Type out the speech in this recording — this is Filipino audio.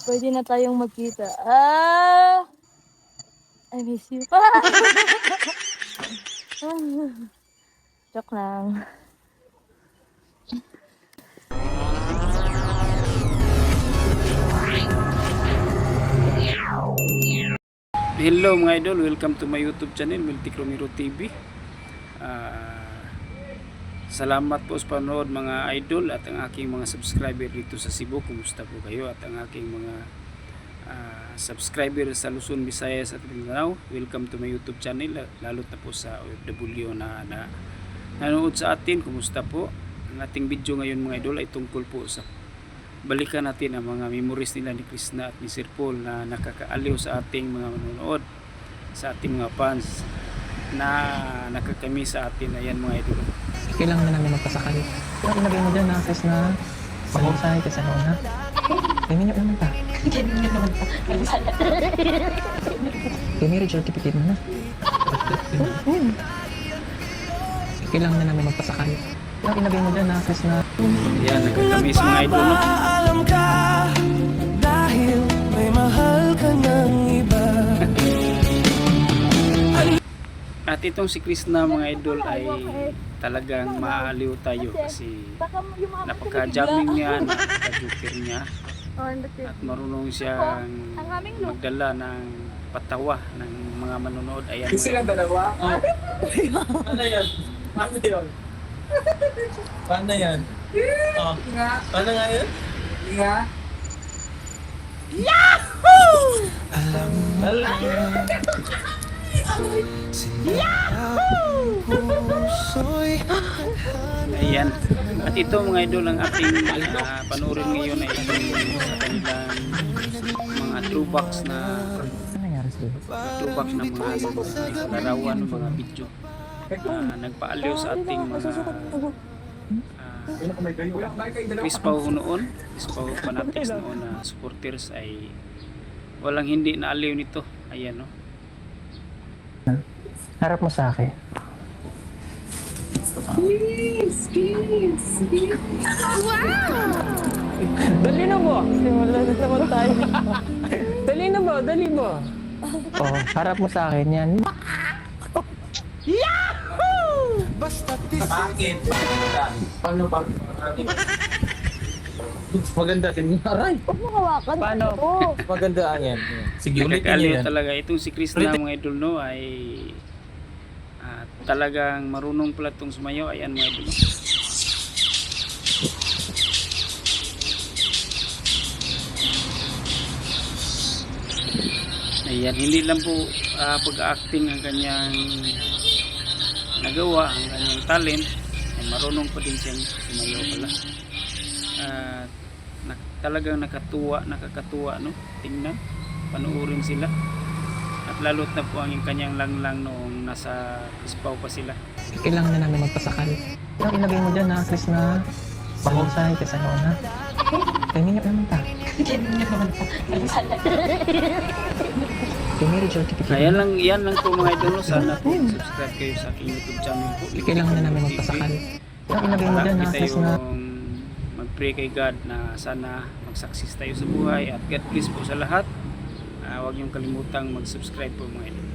Pwede na tayong magkita. Ah! I miss you. Joke lang. Hello mga idol, welcome to my YouTube channel, Miltic Romero TV. Salamat po sa panood mga idol at ang aking mga subscriber dito sa Cebu. Kumusta po kayo? At ang aking mga subscriber sa Luzon, Visayas at Mindanao, welcome to my YouTube channel, lalo na po sa OFW na nanonood sa atin. Kumusta po? Ang ating video ngayon mga idol ay tungkol po sa balikan natin ang mga memories nila ni Krishna at ni Sir Paul na nakakaaliw sa ating mga manonood, sa ating mga fans na nakakami sa atin. Ayan mga idol. Kailangan na namin magpasakay. Pero ilagay mo dyan na Chris na pag-usahay ka sa noon ha. Ganyan yung naman ta. Kaya may certificate mo na. Kailangan na namin magpasakay. Pero ilagay mo dyan na Chris na Ayan, nakakami sa mga idol, no? Alam ka dahil may mahal ka ng iba. At itong si Krishna mga idol ay talagang maaliw tayo kasi napaka-jamming niya, napaka-joker niya at marunong siyang magdala ng patawa ng mga manonood. Ayan mga dalawa? Ano yan? Paano yun? Paano yan? Oh. Paano nga yun? Nga? Alam mo puso'y Ayan. At ito mga idol ang ating panoorin ngayon ay itong sa kanilang mga throwbacks na ano nangyari sa'yo? throwbacks na mga larawan ng mga video. Nagpaaliw sa ating mga Chris Pao noon, Chris Pao fanatics noon na supporters ay walang hindi naaliw nito. Ayan, no. Harap mo sa akin. Dali na mo! Simula na naman tayo. Dali na mo! Dali mo! Oh, harap mo sa akin yan. basta't Bakit? Paano pa? Maganda din. Aray! Huwag mo hawakan. Paano? Oo. Maganda yan. Sige, ulitin Nakakaaliw niyo yan. talaga itong si Krishna mga idol, no, ay talagang marunong pala itong sumayaw. Ayan mga idol, no. Ayan, hindi lang po pag-acting ang kanyang nagawa, ang kanyang talent, ay marunong pa din siyang sumayaw pala. Talagang nakakatuwa, no, tingnan, panuorin sila. At lalo't na po ang kanyang langlang noong nasa Kispaw pa sila. Kailangan na namin magpasakay. Pero ilagay mo dyan na Chris na pag-usahay ka sa noon ha. Ganyan yung naman ta. Kaya may certificate. Yan lang po mga idol, no. Sana po subscribe kayo sa aking YouTube channel po. Kailangan na namin magpasakay. Pero ilagay mo dyan na Lagi Chris na tayong mag-pray kay God na sana mag-success tayo sa buhay at God bless po sa lahat. Huwag niyong kalimutang mag-subscribe po mga idol.